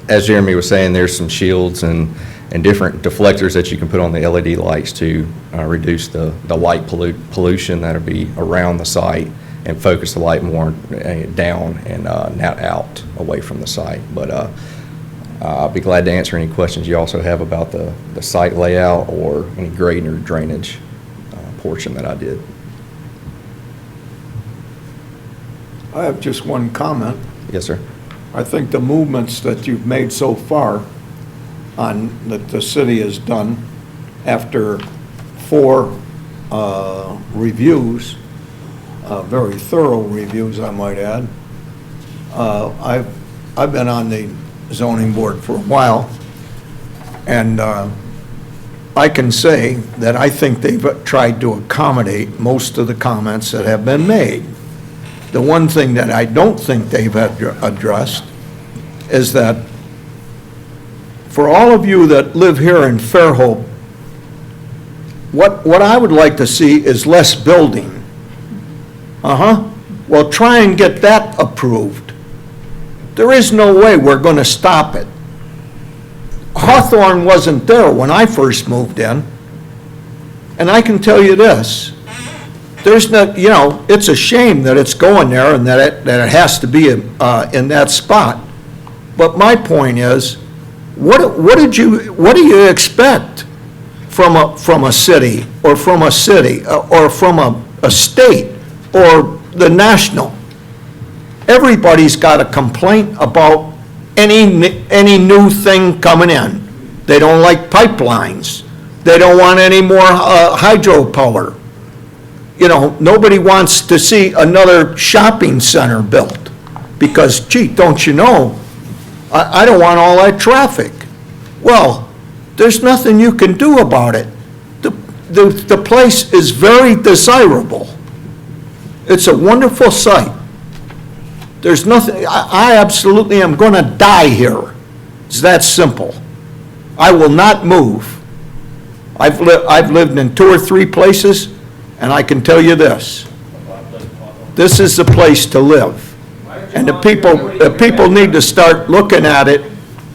as Jeremy was saying, there's some shields and different deflectors that you can put on the LED lights to reduce the light pollution that'll be around the site and focus the light more down and not out away from the site. But I'll be glad to answer any questions you also have about the site layout or any grading or drainage portion that I did. I have just one comment. Yes, sir. I think the movements that you've made so far that the city has done after 4 reviews, very thorough reviews, I might add. I've been on the zoning board for a while, and I can say that I think they've tried to accommodate most of the comments that have been made. The one thing that I don't think they've addressed is that for all of you that live here in Fairhope, what I would like to see is less building. Well, try and get that approved. There is no way we're going to stop it. Hawthorne wasn't there when I first moved in. And I can tell you this, there's no, it's a shame that it's going there and that it has to be in that spot. But my point is, what do you expect from a city or from a state or the national? Everybody's got a complaint about any new thing coming in. They don't like pipelines. They don't want any more hydropower. Nobody wants to see another shopping center built because, gee, don't you know, I don't want all that traffic. Well, there's nothing you can do about it. The place is very desirable. It's a wonderful site. There's nothing, I absolutely am going to die here. It's that simple. I will not move. I've lived in 2 or 3 places, and I can tell you this. This is the place to live. And the people need to start looking at it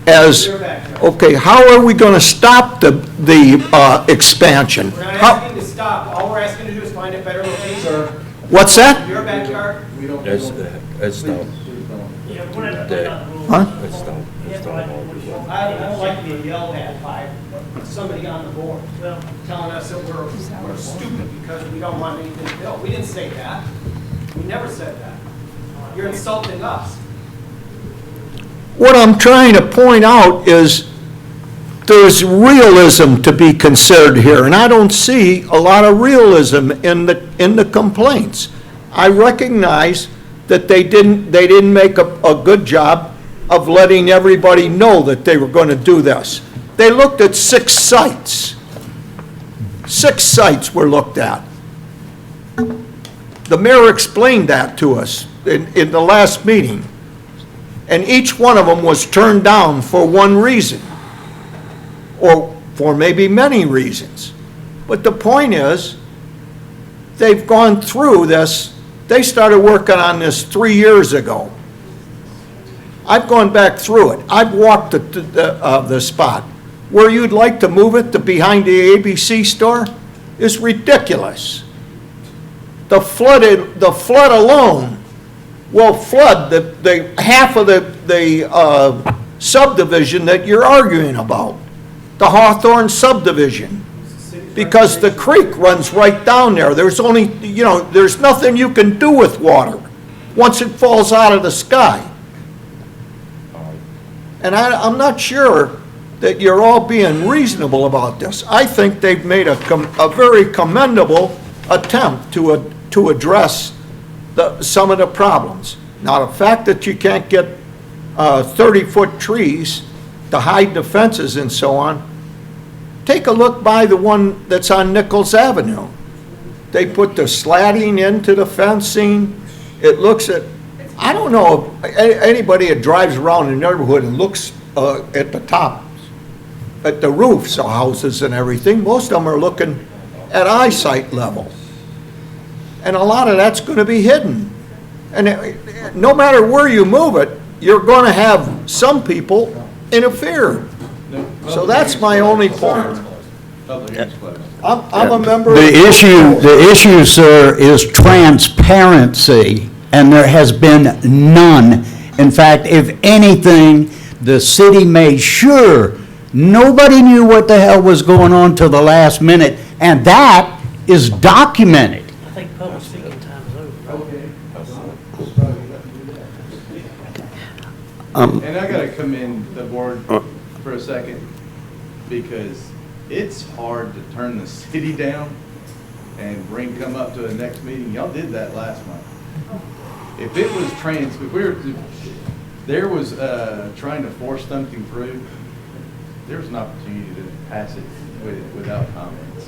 as, okay, how are we going to stop the expansion? We're not How- asking to stop, all we're asking to do is find a better location. What's that? Your backyard. It's not, Huh? it's not, it's not. I don't like being yelled at by somebody on the board, telling us that we're stupid because we don't want anything built. We didn't say that. We never said that. You're insulting us. What I'm trying to point out is there's realism to be considered here, and I don't see a lot of realism in the complaints. I recognize that they didn't make a good job of letting everybody know that they were going to do this. They looked at 6 sites. 6 sites were looked at. The mayor explained that to us in the last meeting. And each one of them was turned down for one reason, or for maybe many reasons. But the point is, they've gone through this. They started working on this 3 years ago. I've gone back through it. I've walked the spot. Where you'd like to move it, to behind the ABC store, is ridiculous. The flood alone will flood the half of the subdivision that you're arguing about, the Hawthorne subdivision, because the creek runs right down there. There's only, there's nothing you can do with water once it falls out of the sky. And I'm not sure that you're all being reasonable about this. I think they've made a very commendable attempt to address some of the problems. Now, the fact that you can't get 30-foot trees to hide the fences and so on, take a look by the one that's on Nichols Avenue. They put the slatting into the fencing. It looks I don't know if anybody that drives around the neighborhood and looks at the top, at the roofs of houses and everything. Most of them are looking at eyesight level. And a lot of that's going to be hidden. And no matter where you move it, you're going to have some people interfere. So that's my only point. I'm a member of... The issue, sir, is transparency, and there has been none. In fact, if anything, the city made sure nobody knew what the hell was going on till the last minute, and that is documented. I think public speaking time is over. And I gotta commend the board for a second, because it's hard to turn the city down and come up to the next meeting. Y'all did that last month. If it was there was trying to force something through, there was an opportunity to pass it without comments.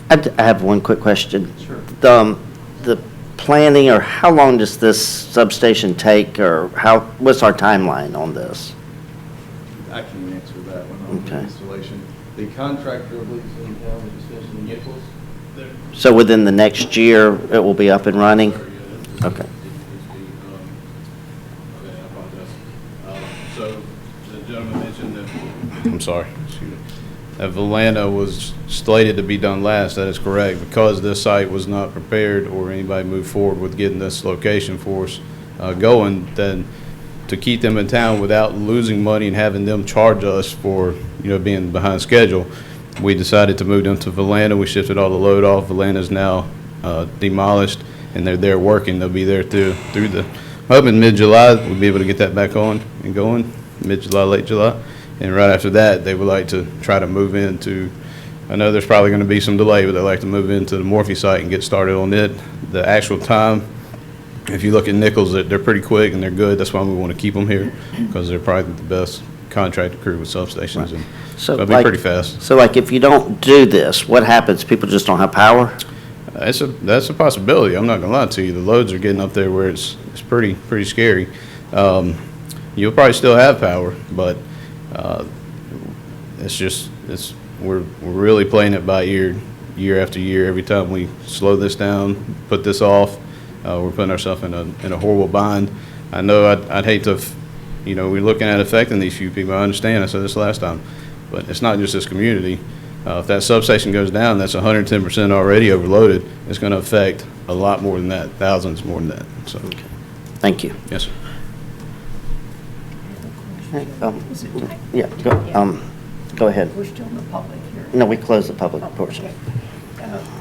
I have one quick question. Sure. The planning, or how long does this substation take, or what's our timeline on this? I can answer that one on the Okay. installation. The contractor, I believe, is in town, is finishing Nichols. So within the next year, it will be up and running? Okay. So the gentleman mentioned that, I'm sorry, excuse me, that Valana was slated to be done last. That is correct. Because this site was not prepared or anybody moved forward with getting this location for us going, then to keep them in town without losing money and having them charge us for, being behind schedule, we decided to move them to Valana. We shifted all the load off. Valana's now demolished, and they're there working. They'll be there through the, hoping mid-July, we'll be able to get that back on and going, mid-July, late July. And right after that, they would like to try to move into, I know there's probably going to be some delay, but they'd like to move into the Morphe site and get started on it. The actual time, if you look at Nichols, they're pretty quick and they're good. That's why we want to keep them here, because they're probably the best contractor crew with substations. And so it'll be pretty fast. So like if you don't do this, what happens? People just don't have power? That's a possibility. I'm not gonna lie to you. The loads are getting up there where it's pretty scary. You'll probably still have power, but we're really playing it by ear, year after year. Every time we slow this down, put this off, we're putting ourselves in a horrible bind. I know I'd hate to, we're looking at affecting these few people. I understand. I said this last time, but it's not just this community. If that substation goes down, that's 110% already overloaded. It's going to affect a lot more than that, thousands more than that. So, Thank you. yes, sir. Yeah, go ahead. We're still in the public hearing. No, we closed the public portion.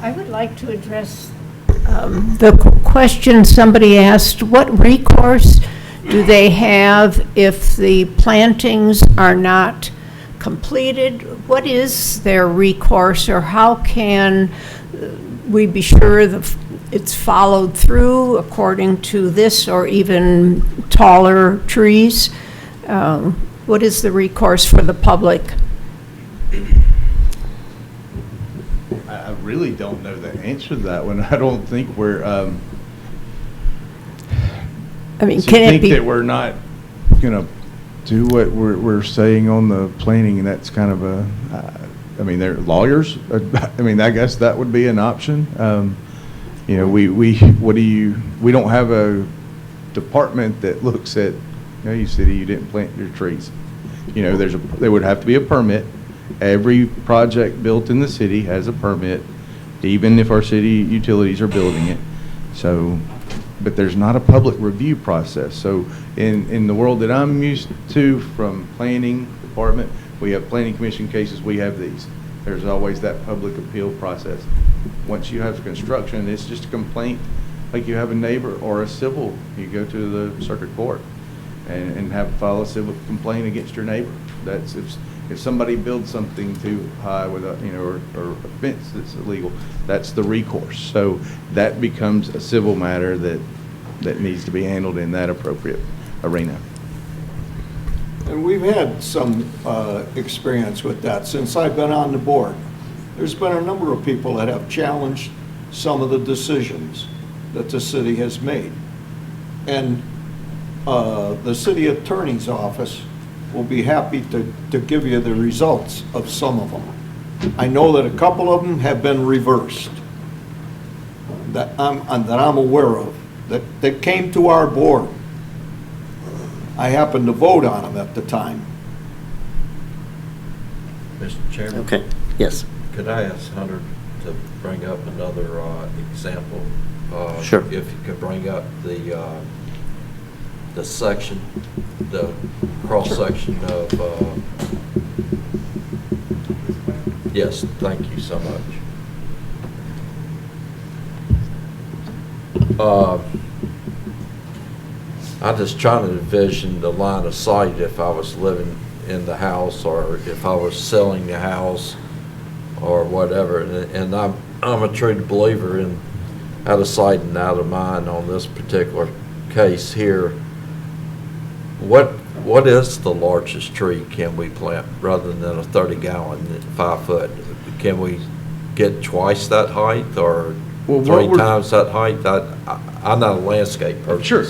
I would like to address the question somebody asked, what recourse do they have if the plantings are not completed? What is their recourse, or how can we be sure that it's followed through according to this or even taller trees? What is the recourse for the public? I really don't know the answer to that one. I don't think we're, I mean, so can you it think be? that we're not gonna do what we're saying on the planning, and that's kind of I mean, they're lawyers. I mean, I guess that would be an option. We don't have a department that looks at, you city, you didn't plant your trees. There would have to be a permit. Every project built in the city has a permit, even if our city utilities are building it. So, but there's not a public review process. So in the world that I'm used to from planning department, we have planning commission cases, we have these. There's always that public appeal process. Once you have construction, it's just a complaint like you have a neighbor or a civil. You go to the circuit court and file a civil complaint against your neighbor. That's if somebody builds something too high with a, or a fence that's illegal, that's the recourse. So that becomes a civil matter that needs to be handled in that appropriate arena. And we've had some experience with that since I've been on the board. There's been a number of people that have challenged some of the decisions that the city has made. And the city attorney's office will be happy to give you the results of some of them. I know that a couple of them have been reversed, that I'm aware of, that came to our board. I happened to vote on them at the time. Mr. Chairman? Okay, yes. Could I ask Hunter to bring up another example? Sure. If you could bring up the section, the cross-section of, yes, thank you so much. I'm just trying to envision the line of sight if I was living in the house or if I was selling the house or whatever. And I'm a true believer in out of sight and out of mind on this particular case here. What is the largest tree can we plant rather than a 30-gallon, 5 foot? Can we get twice that height or three times that height? I'm not a landscape person. Sure.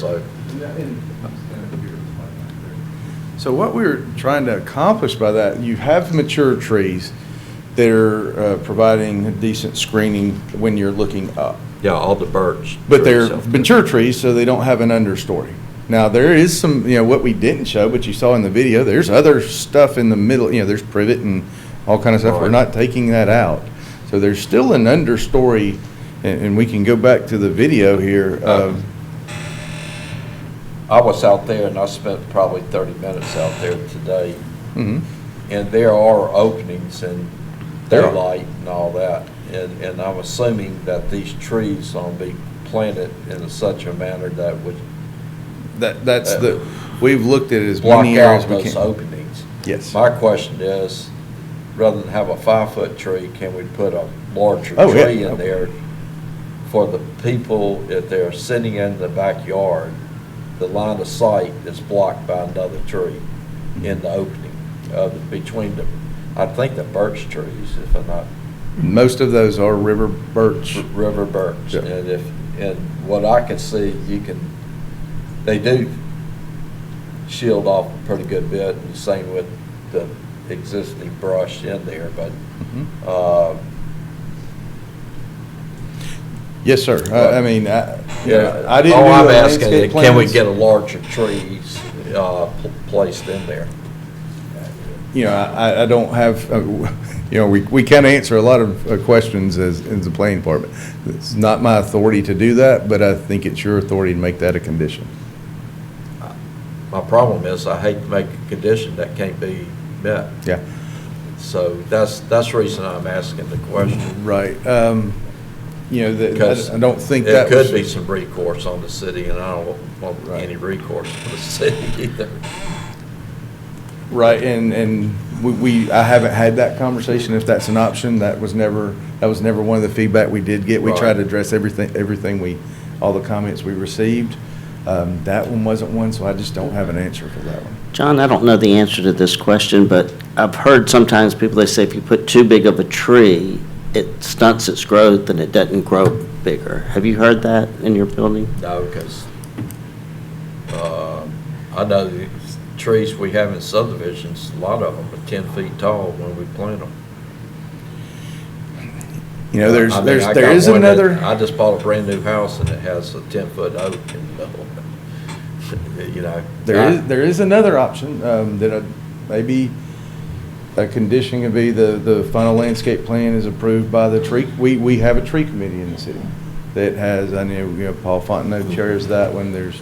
So what we're trying to accomplish by that, you have mature trees that are providing decent screening when you're looking up. Yeah, all the birch. But they're mature trees, so they don't have an understory. Now, there is some, what we didn't show, but you saw in the video, there's other stuff in the middle, there's privet and all kind of stuff. We're not taking that out. So there's still an understory, and we can go back to the video here. I was out there and I spent probably 30 minutes out there today. Mm-hmm. And there are openings and daylight and all that. And I'm assuming that these trees are going to be planted in such a manner that would we've looked at it as block many areas out we those can. openings. Yes. My question is, rather than have a 5-foot tree, can we put a larger Oh, yeah. tree in there for the people, if they're sitting in the backyard, the line of sight is blocked by another tree in the opening between the, I think the birch trees, if I'm not Most of those are river birch. River birch. Yeah. And what I can see, they do shield off a pretty good bit, and the same with the existing brush in there, but, Yes, sir. I mean, yeah. I didn't All do I'm the asking landscape is, can we plans. get a larger trees, placed in there? You know, I don't have, you know, we can answer a lot of questions as the planning department. It's not my authority to do that, but I think it's your authority to make that a condition. My problem is, I hate to make a condition that can't be met. Yeah. So that's the reason I'm asking the question. Right. You know, Because I don't think there that was. could be some recourse on the city, and I don't want any recourse for the city either. Right, and I haven't had that conversation, if that's an option. That was never one of the feedback we did get. We Right. tried to address everything all the comments we received. That one wasn't one, so I just don't have an answer for that one. John, I don't know the answer to this question, but I've heard sometimes people, they say if you put too big of a tree, it stunts its growth and it doesn't grow bigger. Have you heard that in your building? No, because I know the trees we have in subdivisions, a lot of them are 10 feet tall when we plant them. You know, there I got is one that- another. I just bought a brand-new house, and it has a 10-foot oak in the middle. You know. There is another option, that maybe a condition could be the final landscape plan is approved by the tree. We have a tree committee in the city that has, I know, Paul Fontenot chairs that one. There's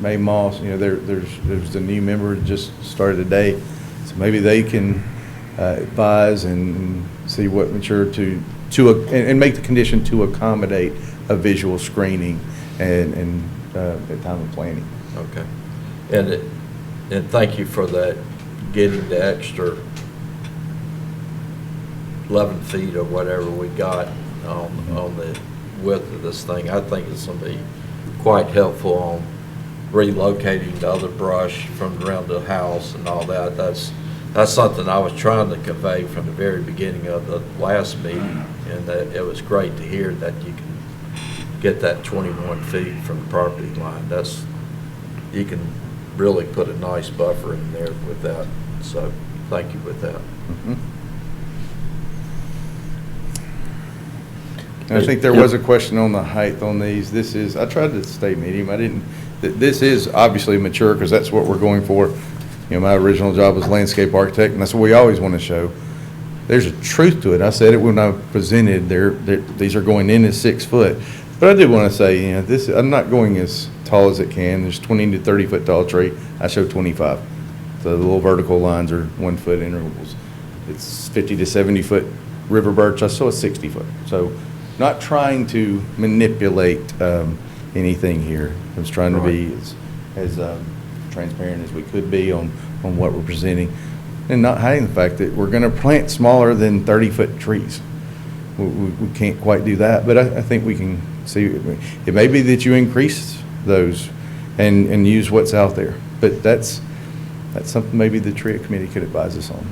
May Moss, you know, there's a new member that just started today. So maybe they can advise and see what mature and make the condition to accommodate a visual screening and at time of planning. Okay. And thank you for that, getting the extra 11 feet or whatever we got on the width of this thing. I think it's going to be quite helpful on relocating the other brush from around the house and all that. That's something I was trying to convey from the very beginning of the last meeting, and that it was great to hear that you can get that 21 feet from the property line. You can really put a nice buffer in there with that, so thank you with that. And I think there was a question on the height on these. I tried to stay medium. This is obviously mature because that's what we're going for. You know, my original job was landscape architect, and that's what we always want to show. There's a truth to it. I said it when I presented. These are going in at 6 foot. But I did want to say, you know, I'm not going as tall as it can. There's 20 to 30 foot tall tree. I show 25. So the little vertical lines are 1 foot intervals. It's 50 to 70 foot river birch. I saw a 60 foot. So not trying to manipulate anything here. I was trying to be as transparent as we could be on what we're presenting, and not hiding the fact that we're going to plant smaller than 30-foot trees. We can't quite do that, but I think we can see. It may be that you increase those and use what's out there, but that's something maybe the tree committee could advise us on.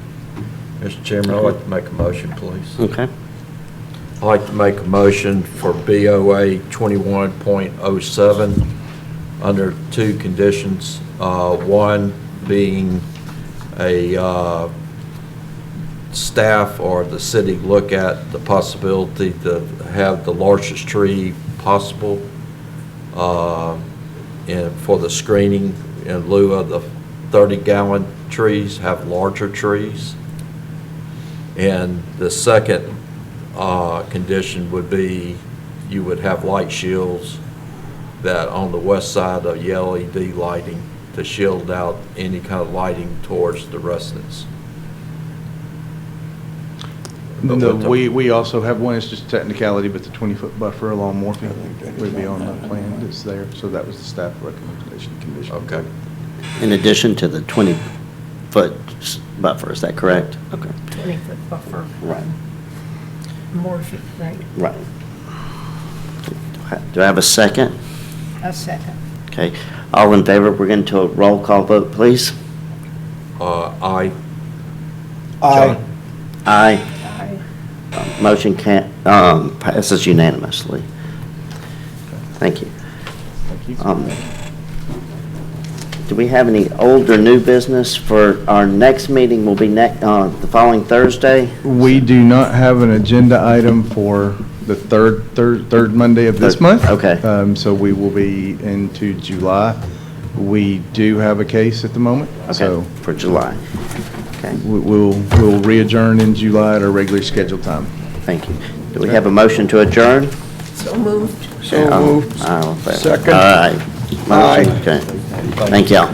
Mr. Chairman, I'd like to make a motion, please. Okay. I'd like to make a motion for BOA 21.07 under 2 conditions. One being a staff or the city look at the possibility to have the largest tree possible and for the screening in lieu of the 30-gallon trees, have larger trees. And the second condition would be you would have light shields that on the west side of the LED lighting to shield out any kind of lighting towards the residents. We also have one, it's just technicality, but the 20-foot buffer along Morphy would be on the plan that's there. So that was the staff recommendation condition. Okay. In addition to the 20-foot buffer, is that correct? Okay. 20-foot buffer. Right. Morphe, right? Right. Do I have a second? A second. Okay. All in favor, we're going to a roll call vote, please. Aye. Aye. Aye. Aye. Motion passes unanimously. Thank you. Do we have any old or new business for our next meeting? Will be the following Thursday? We do not have an agenda item for the third Monday of this month. Okay. So we will be into July. We do have a case at the moment. So Okay, for July. Okay, we'll re-adjourn in July at our regularly scheduled time. thank you. Do we have a motion to adjourn? So moved. So moved. Second. All right. Motion, okay. Thank y'all.